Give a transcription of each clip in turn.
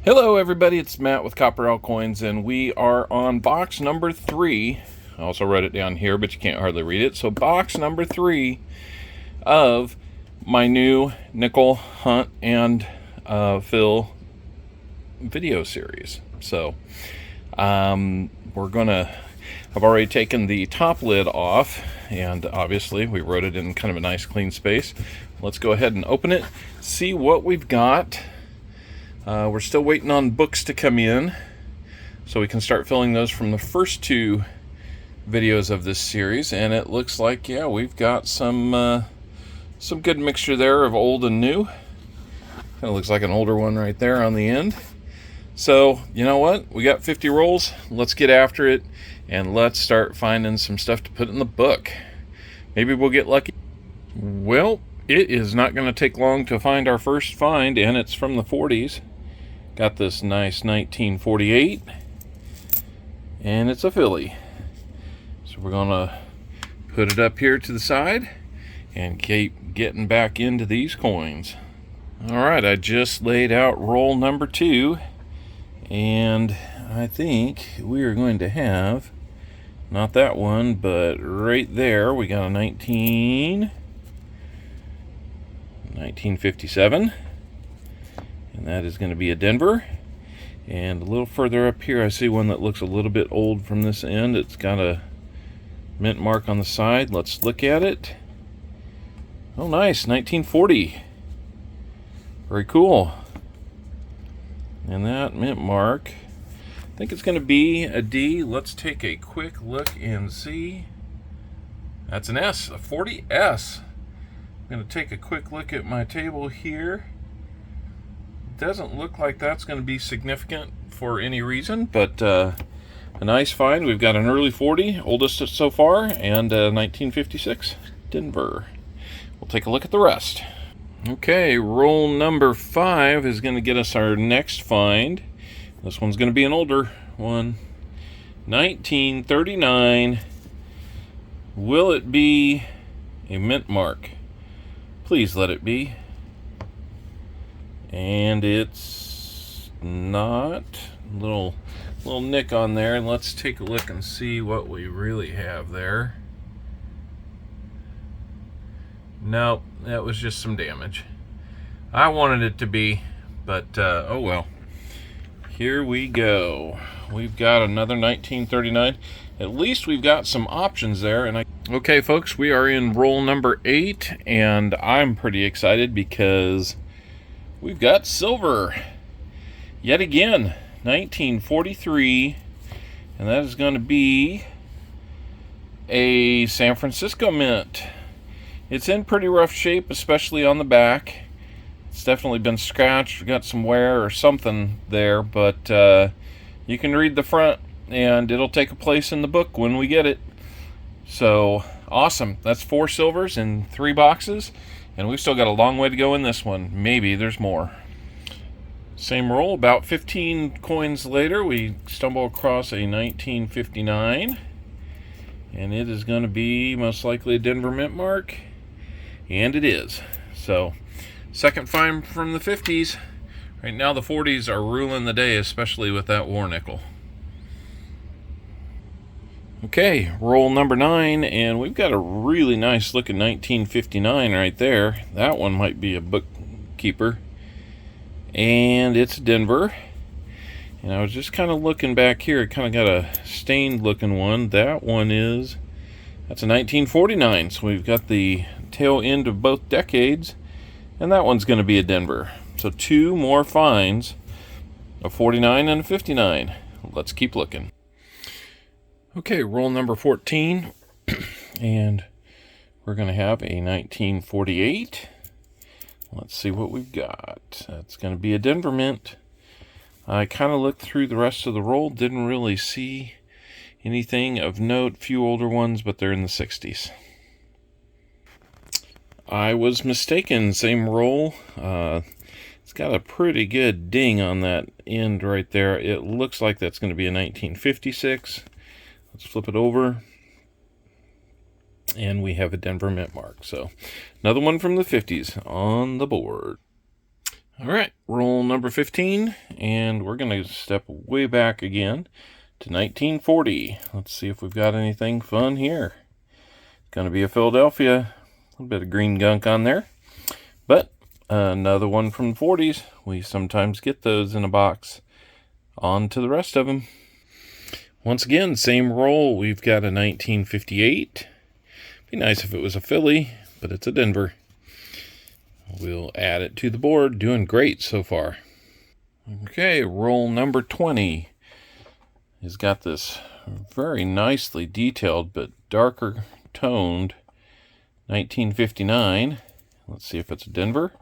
Hello everybody, it's Matt with Copper L Coins, and we are on box number 3. I also wrote it down here, but you can't hardly read it. So box number 3 of my new nickel hunt and fill video series. So we're gonna, I've already taken the top lid off, and obviously we wrote it in kind of a nice clean space. Let's go ahead and open it, see what we've got. We're still waiting on books to come in so we can start filling those from the first 2 videos of this series, and it looks like, yeah, we've got some good mixture there of old and new. Kind of looks like an older one right there on the end. So, you know what? We got 50 rolls. Let's get after it, and let's start finding some stuff to put in the book. Maybe we'll get lucky. Well, it is not going to take long to find our first find, and it's from the 40s. Got this nice 1948, and it's a filly. So we're gonna put it up here to the side and keep getting back into these coins. All right, I just laid out roll number 2, and I think we are going to have, not that one, but right there, we got a 1957. And that is going to be a Denver. And a little further up here, I see one that looks a little bit old from this end. It's got a mint mark on the side. Let's look at it. Oh, nice, 1940. Very cool. And that mint mark, I think it's going to be a D. Let's take a quick look and see. That's an S, a 40S. I'm going to take a quick look at my table here. Doesn't look like that's going to be significant for any reason, but a nice find. We've got an early 40, oldest so far, and 1956 Denver. We'll take a look at the rest. Okay, roll number 5 is going to get us our next find. This one's going to be an older one. 1939. Will it be a mint mark? Please let it be. And it's not. Little nick on there. Let's take a look and see what we really have there. Nope, that was just some damage. I wanted it to be, but oh well. Here we go. We've got another 1939. At least we've got some options there. Okay, folks, we are in roll number 8, and I'm pretty excited because we've got silver yet again, 1943, and that is going to be a San Francisco mint. It's in pretty rough shape, especially on the back. It's definitely been scratched, got some wear or something there, but you can read the front, and it'll take a place in the book when we get it. So awesome. That's 4 silvers in 3 boxes. And we've still got a long way to go in this one. Maybe there's more. Same roll, about 15 coins later, we stumble across a 1959. And it is going to be most likely a Denver mint mark. And it is. So, second find from the 50s. Right now the 40s are ruling the day, especially with that war nickel. Okay, roll number 9, and we've got a really nice looking 1959 right there. That one might be a bookkeeper. And it's Denver. And I was just kind of looking back here. It kind of got a stained looking one. That's a 1949. So we've got the tail end of both decades. And that one's going to be a Denver. So 2 more finds, a 49 and a 59. Let's keep looking. Okay, roll number 14, and we're going to have a 1948. Let's see what we've got. That's going to be a Denver mint. I kind of looked through the rest of the roll, didn't really see anything of note. Few older ones, but they're in the 60s. I was mistaken, same roll. It's got a pretty good ding on that end right there. It looks like that's going to be a 1956. Let's flip it over. And we have a Denver mint mark. So another one from the 50s on the board. All right, roll number 15, and we're going to step way back again to 1940. Let's see if we've got anything fun here. It's going to be a Philadelphia. A little bit of green gunk on there. But another one from the 40s. We sometimes get those in a box. On to the rest of them. Once again, same roll. We've got a 1958. Be nice if it was a Philly, but it's a Denver. We'll add it to the board. Doing great so far. Okay, roll number 20. He's got this very nicely detailed but darker toned 1959. Let's see if it's a Denver.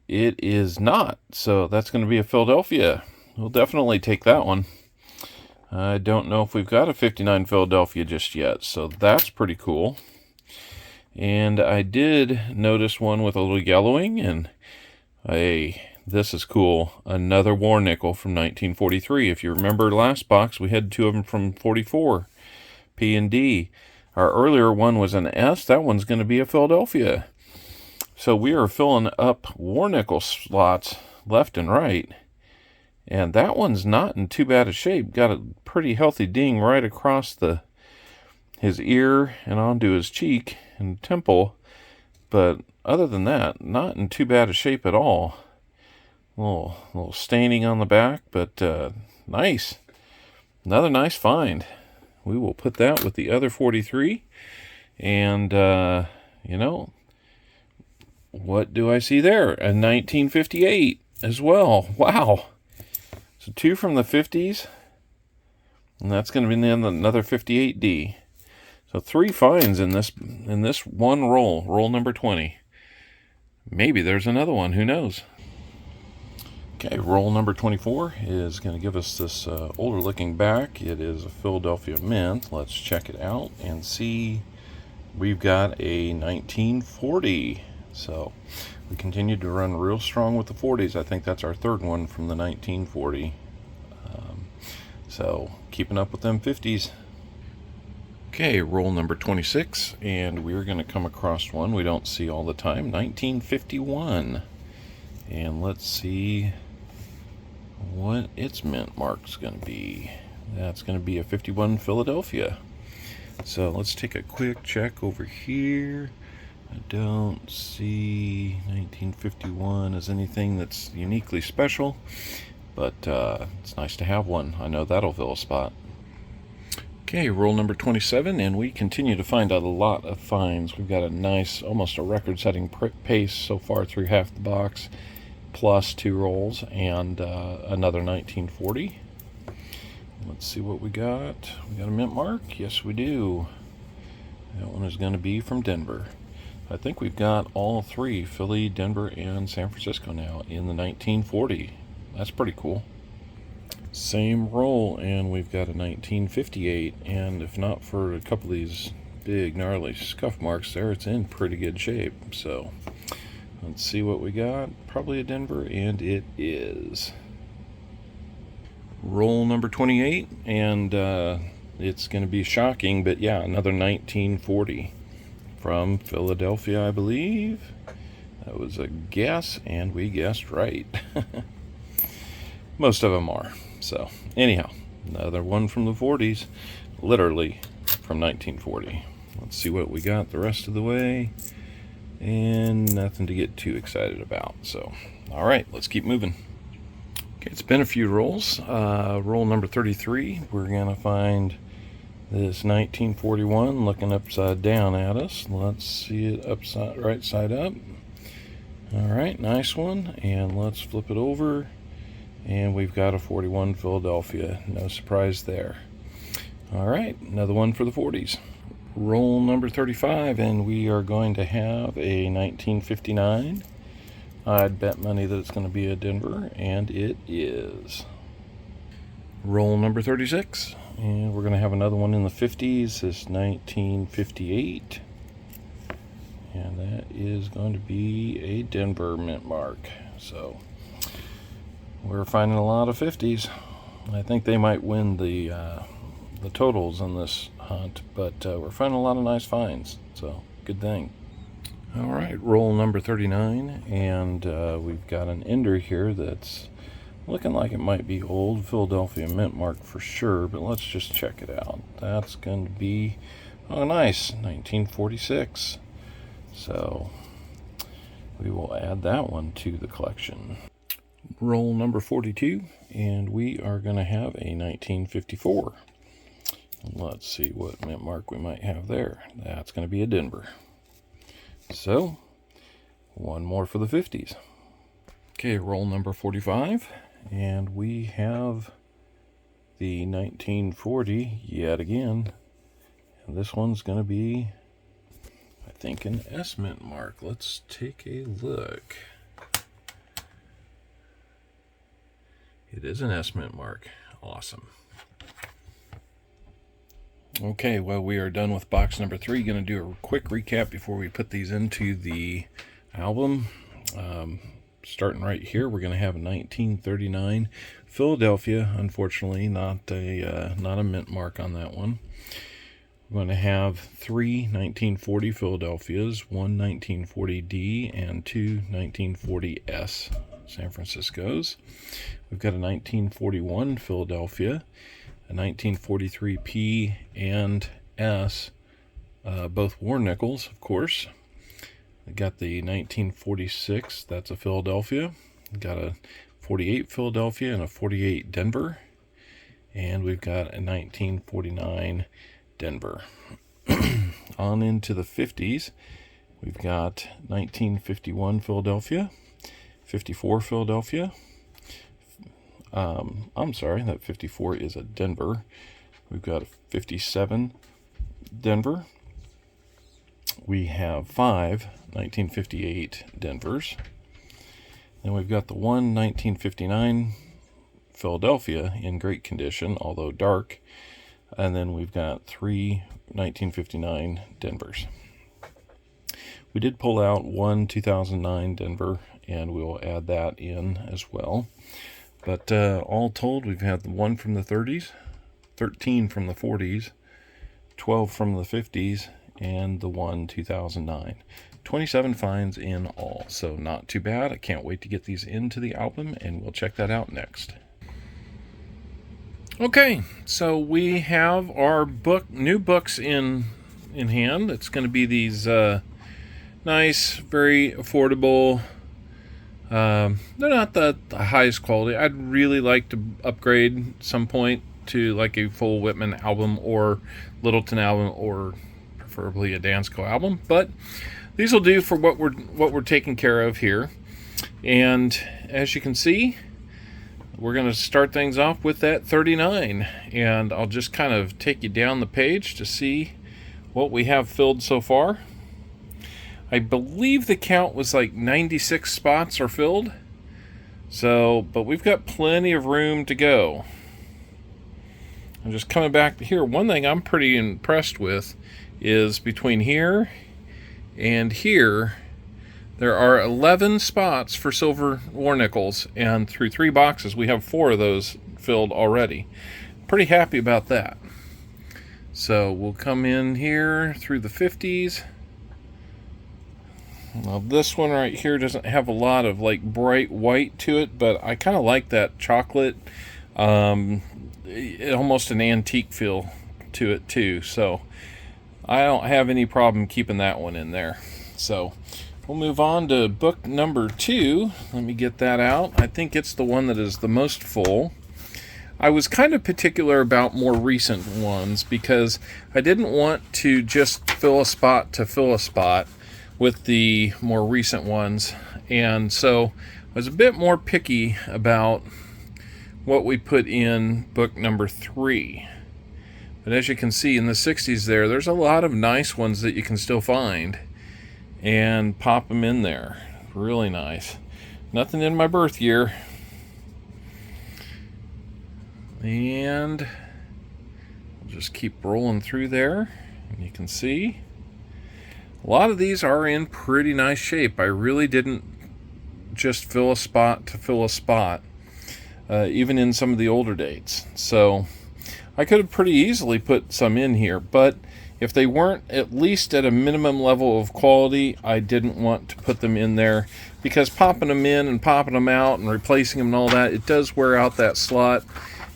It is not, so that's going to be a Philadelphia. We'll definitely take that one. I don't know if we've got a 59 Philadelphia just yet, so that's pretty cool. And I did notice one with a little yellowing, and this is cool. Another war nickel from 1943. If you remember last box, we had two of them from 44, P and D. Our earlier one was an S. That one's going to be a Philadelphia. So we are filling up war nickel slots left and right. And that one's not in too bad a shape. Got a pretty healthy ding right across his ear and onto his cheek and temple. But other than that, not in too bad a shape at all. Little staining on the back, but nice. Another nice find. We will put that with the other 43. And, what do I see there? A 1958 as well. Wow. So two from the 50s. And that's going to be then another 58D. So three finds in this one roll. Roll number 20. Maybe there's another one. Who knows? Okay, roll number 24 is going to give us this older looking back. It is a Philadelphia Mint. Let's check it out and see. We've got a 1940. So we continue to run real strong with the 40s. I think that's our third one from the 1940. So keeping up with them 50s. Okay, roll number 26, and we're going to come across one we don't see all the time, 1951. And let's see what its mint mark's going to be. That's going to be a 51 Philadelphia. So let's take a quick check over here. I don't see 1951 as anything that's uniquely special, but it's nice to have one. I know that'll fill a spot. Okay, roll number 27, and we continue to find a lot of finds. We've got a nice, almost a record-setting pace so far through half the box, plus two rolls, and another 1940. Let's see what we got. We got a mint mark? Yes, we do. That one is going to be from Denver. I think we've got all three, Philly, Denver, and San Francisco now in the 1940. That's pretty cool. Same roll, and we've got a 1958, and if not for a couple of these big gnarly scuff marks there, it's in pretty good shape. So let's see what we got. Probably a Denver, and it is. Roll number 28, and it's going to be shocking, but yeah, another 1940 from Philadelphia, I believe. That was a guess, and we guessed right. Most of them are. So anyhow, another one from the 40s, literally from 1940. Let's see what we got the rest of the way, and nothing to get too excited about. So all right, let's keep moving. Okay, it's been a few rolls. Roll number 33, we're gonna find this 1941 looking upside down at us. Let's see it right side up. All right, nice one, and let's flip it over. And we've got a 41 Philadelphia. No surprise there. All right, another one for the 40s. Roll number 35, and we are going to have a 1959. I'd bet money that it's going to be a Denver, and it is. Roll number 36, and we're going to have another one in the 50s. This 1958. And that is going to be a Denver mint mark. So we're finding a lot of 50s. I think they might win the totals in this hunt, but we're finding a lot of nice finds, so good thing. All right, roll number 39, and we've got an ender here that's looking like it might be old Philadelphia mint mark for sure, but let's just check it out. That's going to be, oh nice, 1946. So we will add that one to the collection. Roll number 42, and we are going to have a 1954. Let's see what mint mark we might have there. That's going to be a Denver. So, one more for the 50s. Okay, roll number 45, and we have the 1940 yet again. And this one's going to be, I think, an S mint mark. Let's take a look. It is an S mint mark. Awesome. Okay, well, we are done with box number 3. Going to do a quick recap before we put these into the album. Starting right here, we're going to have a 1939 Philadelphia. Unfortunately, not a mint mark on that one. We're going to have 3 1940 Philadelphias, 1 1940D, and 2 1940S San Franciscos. We've got a 1941 Philadelphia, a 1943 P and S, both war nickels, of course. We got the 1946, that's a Philadelphia. We got a 48 Philadelphia and a 48 Denver. And we've got a 1949 Denver. On into the 50s, we've got 1951 Philadelphia, 54 Philadelphia. I'm sorry, that 54 is a Denver. We've got a 57 Denver. We have 5 1958 Denvers. Then we've got the 1 1959 Philadelphia in great condition, although dark. And then we've got 3 1959 Denvers. We did pull out 1 2009 Denver, and we'll add that in as well. But all told, we've had the 1 from the 30s, 13 from the 40s, 12 from the 50s, and the 1 2009. 27 finds in all, so not too bad. I can't wait to get these into the album, and we'll check that out next. Okay, so we have our new books in hand. It's going to be these nice, very affordable. They're not the highest quality. I'd really like to upgrade some point to like a full Whitman album or Littleton album, or preferably a Dansko album. But these will do for what we're taking care of here. And as you can see, we're going to start things off with that 39, and I'll just kind of take you down the page to see what we have filled so far. I believe the count was like 96 spots are filled. So, but we've got plenty of room to go. I'm just coming back to here. One thing I'm pretty impressed with is between here and here, there are 11 spots for silver war nickels, and through 3 boxes, we have 4 of those filled already. Pretty happy about that. So we'll come in here through the 50s. Now this one right here doesn't have a lot of like bright white to it, but I kind of like that chocolate, almost an antique feel to it too. So I don't have any problem keeping that one in there. So we'll move on to book number 2. Let me get that out. I think it's the one that is the most full. I was kind of particular about more recent ones because I didn't want to just fill a spot to fill a spot with the more recent ones, and so I was a bit more picky about what we put in book number 3. But as you can see in the 60s there's a lot of nice ones that you can still find and pop them in there. Really nice. Nothing in my birth year. And I'll just keep rolling through there, and you can see a lot of these are in pretty nice shape. I really didn't just fill a spot to fill a spot, even in some of the older dates. So I could have pretty easily put some in here, but If they weren't at least at a minimum level of quality, I didn't want to put them in there, because popping them in and popping them out and replacing them and all that, it does wear out that slot,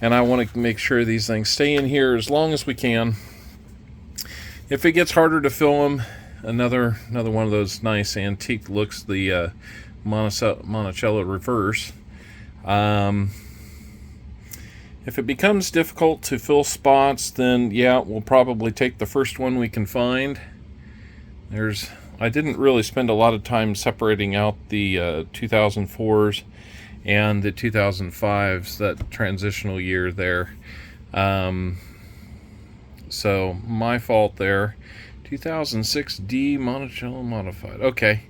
and I want to make sure these things stay in here as long as we can. If it gets harder to fill them, another one of those nice antique looks, the Monticello reverse. If it becomes difficult to fill spots, then yeah, we'll probably take the first one we can find. I didn't really spend a lot of time separating out the 2004s and the 2005s, that transitional year there. So my fault there. 2006D Monticello modified. Okay,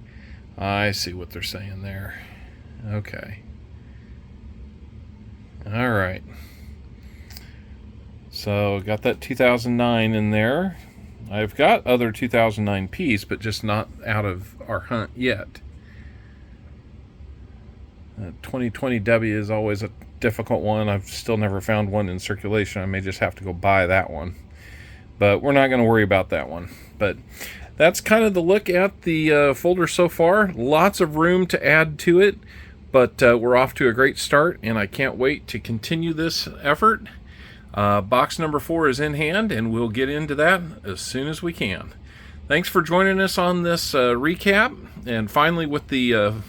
I see what they're saying there. Okay. All right. So got that 2009 in there. I've got other 2009 Ps, but just not out of our hunt yet. 2020W is always a difficult one. I've still never found one in circulation. I may just have to go buy that one. But we're not going to worry about that one. But that's kind of the look at the folder so far. Lots of room to add to it, but we're off to a great start, and I can't wait to continue this effort. Box number 4 is in hand, and we'll get into that as soon as we can. Thanks for joining us on this recap, and finally with the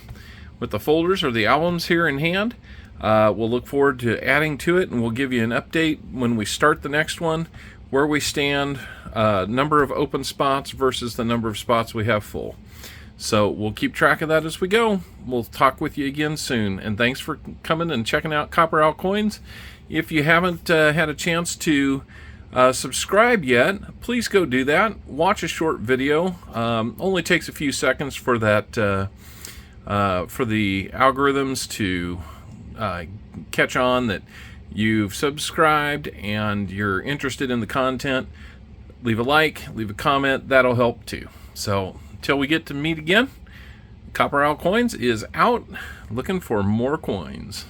folders or the albums here in hand. We'll look forward to adding to it, and we'll give you an update when we start the next one, where we stand, number of open spots versus the number of spots we have full. So we'll keep track of that as we go. We'll talk with you again soon, and thanks for coming and checking out Copper Owl Coins. If you haven't had a chance to subscribe yet, please go do that. Watch a short video. Only takes a few seconds for that for the algorithms to catch on that you've subscribed and you're interested in the content. Leave a like, leave a comment. That'll help too. So until we get to meet again, Copper Owl Coins is out looking for more coins.